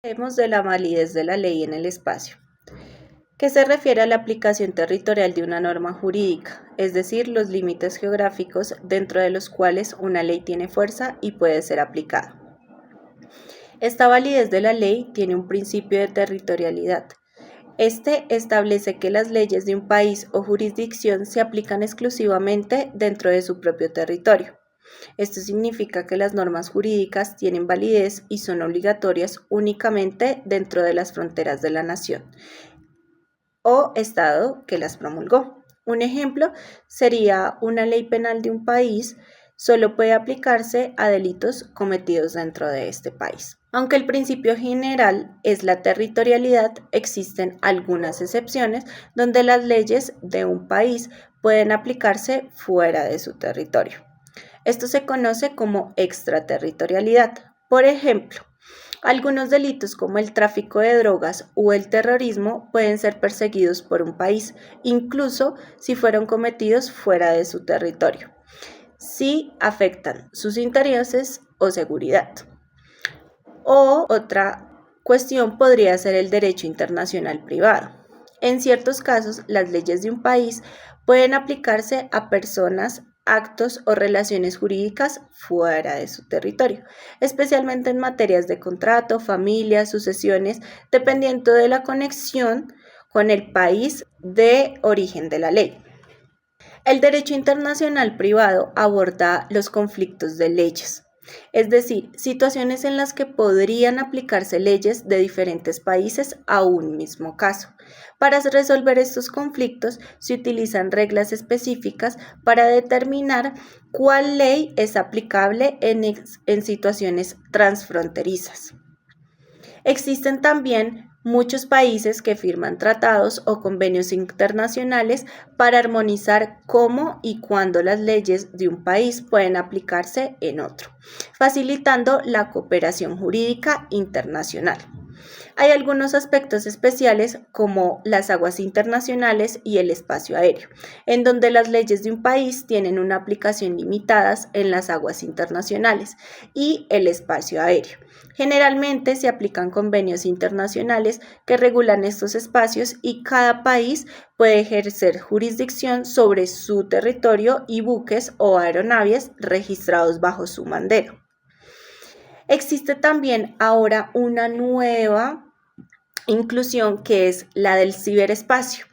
Hablemos de la validez de la ley en el espacio, que se refiere a la aplicación territorial de una norma jurídica, es decir, los límites geográficos dentro de los cuales una ley tiene fuerza y puede ser aplicada. Esta validez de la ley tiene un principio de territorialidad. Este establece que las leyes de un país o jurisdicción se aplican exclusivamente dentro de su propio territorio. Esto significa que las normas jurídicas tienen validez y son obligatorias únicamente dentro de las fronteras de la nación o estado que las promulgó. Un ejemplo sería una ley penal de un país solo puede aplicarse a delitos cometidos dentro de este país. Aunque el principio general es la territorialidad, existen algunas excepciones donde las leyes de un país pueden aplicarse fuera de su territorio. Esto se conoce como extraterritorialidad. Por ejemplo, algunos delitos como el tráfico de drogas o el terrorismo pueden ser perseguidos por un país, incluso si fueron cometidos fuera de su territorio, si afectan sus intereses o seguridad. O otra cuestión podría ser el derecho internacional privado. En ciertos casos, las leyes de un país pueden aplicarse a personas, actos o relaciones jurídicas fuera de su territorio, especialmente en materias de contrato, familia, sucesiones, dependiendo de la conexión con el país de origen de la ley. El derecho internacional privado aborda los conflictos de leyes, es decir, situaciones en las que podrían aplicarse leyes de diferentes países a un mismo caso. Para resolver estos conflictos se utilizan reglas específicas para determinar cuál ley es aplicable en situaciones transfronterizas. Existen también muchos países que firman tratados o convenios internacionales para armonizar cómo y cuándo las leyes de un país pueden aplicarse en otro, facilitando la cooperación jurídica internacional. Hay algunos aspectos especiales como las aguas internacionales y el espacio aéreo, en donde las leyes de un país tienen una aplicación limitada en las aguas internacionales y el espacio aéreo. Generalmente se aplican convenios internacionales que regulan estos espacios y cada país puede ejercer jurisdicción sobre su territorio y buques o aeronaves registrados bajo su bandera. Existe también ahora una nueva inclusión que es la del ciberespacio.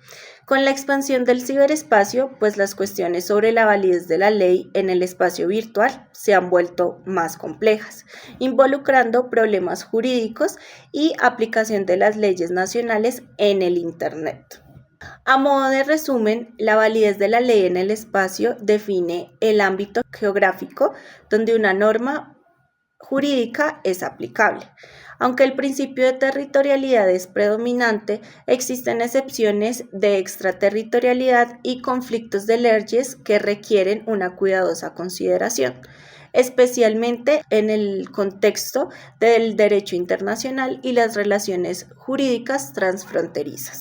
Con la expansión del ciberespacio, pues las cuestiones sobre la validez de la ley en el espacio virtual se han vuelto más complejas, involucrando problemas jurídicos y aplicación de las leyes nacionales en el Internet. A modo de resumen, la validez de la ley en el espacio define el ámbito geográfico donde una norma jurídica es aplicable. Aunque el principio de territorialidad es predominante, existen excepciones de extraterritorialidad y conflictos de leyes que requieren una cuidadosa consideración, especialmente en el contexto del derecho internacional y las relaciones jurídicas transfronterizas.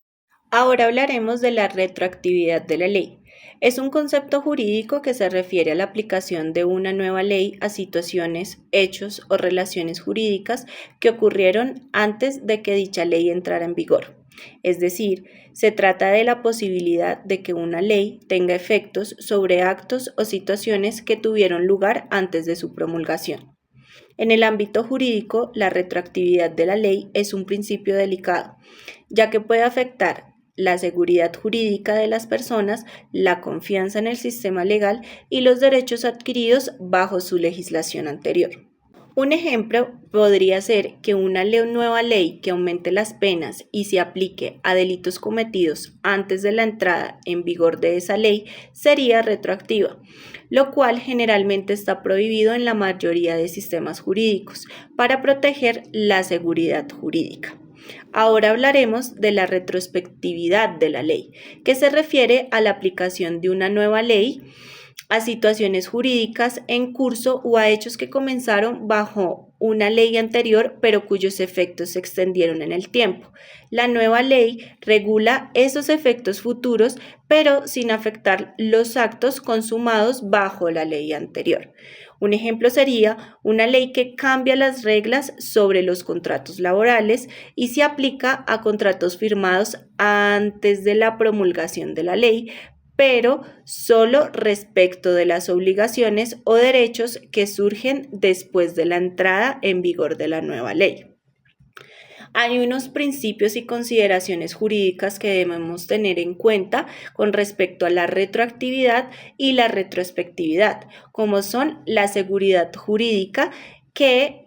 Ahora hablaremos de la retroactividad de la ley. Es un concepto jurídico que se refiere a la aplicación de una nueva ley a situaciones, hechos o relaciones jurídicas que ocurrieron antes de que dicha ley entrara en vigor. Es decir, se trata de la posibilidad de que una ley tenga efectos sobre actos o situaciones que tuvieron lugar antes de su promulgación. En el ámbito jurídico, la retroactividad de la ley es un principio delicado, ya que puede afectar la seguridad jurídica de las personas, la confianza en el sistema legal y los derechos adquiridos bajo su legislación anterior. Un ejemplo podría ser que una nueva ley que aumente las penas y se aplique a delitos cometidos antes de la entrada en vigor de esa ley sería retroactiva, lo cual generalmente está prohibido en la mayoría de sistemas jurídicos para proteger la seguridad jurídica. Ahora hablaremos de la retrospectividad de la ley, que se refiere a la aplicación de una nueva ley a situaciones jurídicas en curso o a hechos que comenzaron bajo una ley anterior, pero cuyos efectos se extendieron en el tiempo. La nueva ley regula esos efectos futuros, pero sin afectar los actos consumados bajo la ley anterior. Un ejemplo sería una ley que cambia las reglas sobre los contratos laborales y se aplica a contratos firmados antes de la promulgación de la ley, pero solo respecto de las obligaciones o derechos que surgen después de la entrada en vigor de la nueva ley. Hay unos principios y consideraciones jurídicas que debemos tener en cuenta con respecto a la retroactividad y la retrospectividad, como son la seguridad jurídica que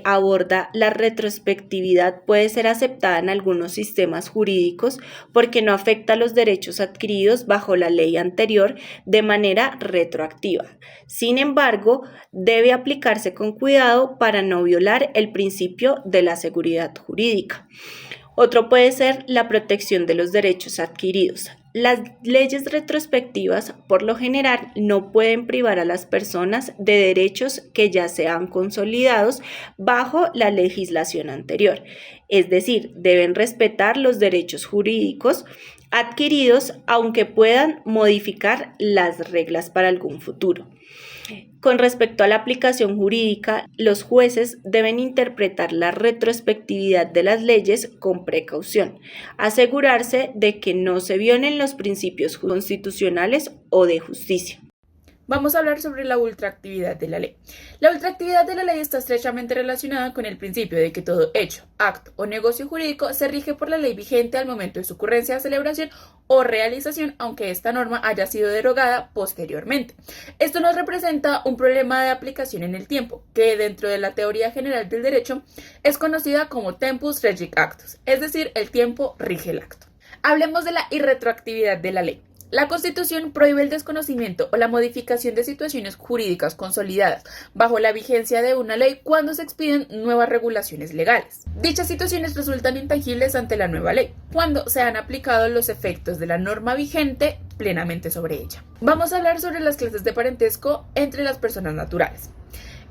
aborda la retrospectividad puede ser aceptada en algunos sistemas jurídicos porque no afecta los derechos adquiridos bajo la ley anterior de manera retroactiva. Sin embargo, debe aplicarse con cuidado para no violar el principio de la seguridad jurídica. Otro puede ser la protección de los derechos adquiridos. Las leyes retrospectivas, por lo general, no pueden privar a las personas de derechos que ya sean consolidados bajo la legislación anterior. Es decir, deben respetar los derechos jurídicos adquiridos, aunque puedan modificar las reglas para algún futuro. Con respecto a la aplicación jurídica, los jueces deben interpretar la retrospectividad de las leyes con precaución, asegurarse de que no se violen los principios constitucionales o de justicia. Vamos a hablar sobre la ultraactividad de la ley. La ultraactividad de la ley está estrechamente relacionada con el principio de que todo hecho, acto o negocio jurídico se rige por la ley vigente al momento de su ocurrencia, celebración o realización, aunque esta norma haya sido derogada posteriormente. Esto nos representa un problema de aplicación en el tiempo, que dentro de la teoría general del derecho es conocida como tempus regit actus, es decir, el tiempo rige el acto. Hablemos de la irretroactividad de la ley. La Constitución prohíbe el desconocimiento o la modificación de situaciones jurídicas consolidadas bajo la vigencia de una ley cuando se expiden nuevas regulaciones legales. Dichas situaciones resultan intangibles ante la nueva ley, cuando se han aplicado los efectos de la norma vigente plenamente sobre ella. Vamos a hablar sobre las clases de parentesco entre las personas naturales.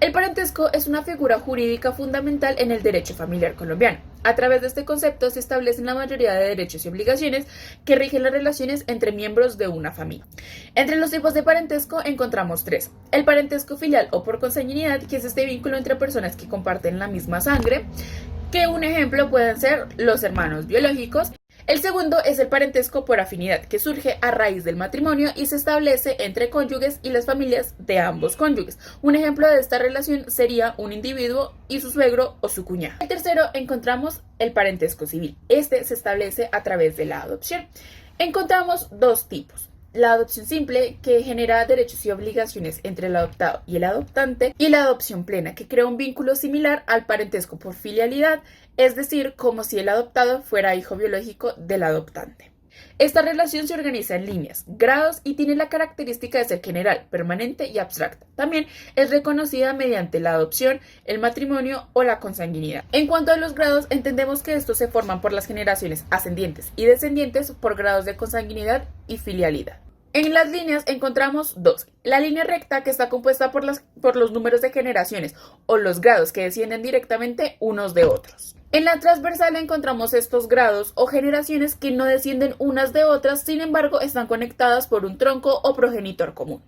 El parentesco es una figura jurídica fundamental en el derecho familiar colombiano. A través de este concepto se establecen la mayoría de derechos y obligaciones que rigen las relaciones entre miembros de una familia. Entre los tipos de parentesco encontramos tres. El parentesco filial o por consanguinidad, que es este vínculo entre personas que comparten la misma sangre, que un ejemplo pueden ser los hermanos biológicos. El segundo es el parentesco por afinidad, que surge a raíz del matrimonio y se establece entre cónyuges y las familias de ambos cónyuges. Un ejemplo de esta relación sería un individuo y su suegro o su cuñado. El tercero encontramos el parentesco civil. Este se establece a través de la adopción. Encontramos dos tipos. La adopción simple, que genera derechos y obligaciones entre el adoptado y el adoptante, y la adopción plena, que crea un vínculo similar al parentesco por filialidad, es decir, como si el adoptado fuera hijo biológico del adoptante. Esta relación se organiza en líneas, grados y tiene la característica de ser general, permanente y abstracta. También es reconocida mediante la adopción, el matrimonio o la consanguinidad. En cuanto a los grados, entendemos que estos se forman por las generaciones ascendientes y descendientes por grados de consanguinidad y filialidad. En las líneas encontramos dos. La línea recta, que está compuesta por los números de generaciones o los grados que descienden directamente unos de otros. En la transversal encontramos estos grados o generaciones que no descienden unas de otras, sin embargo están conectadas por un tronco o progenitor común.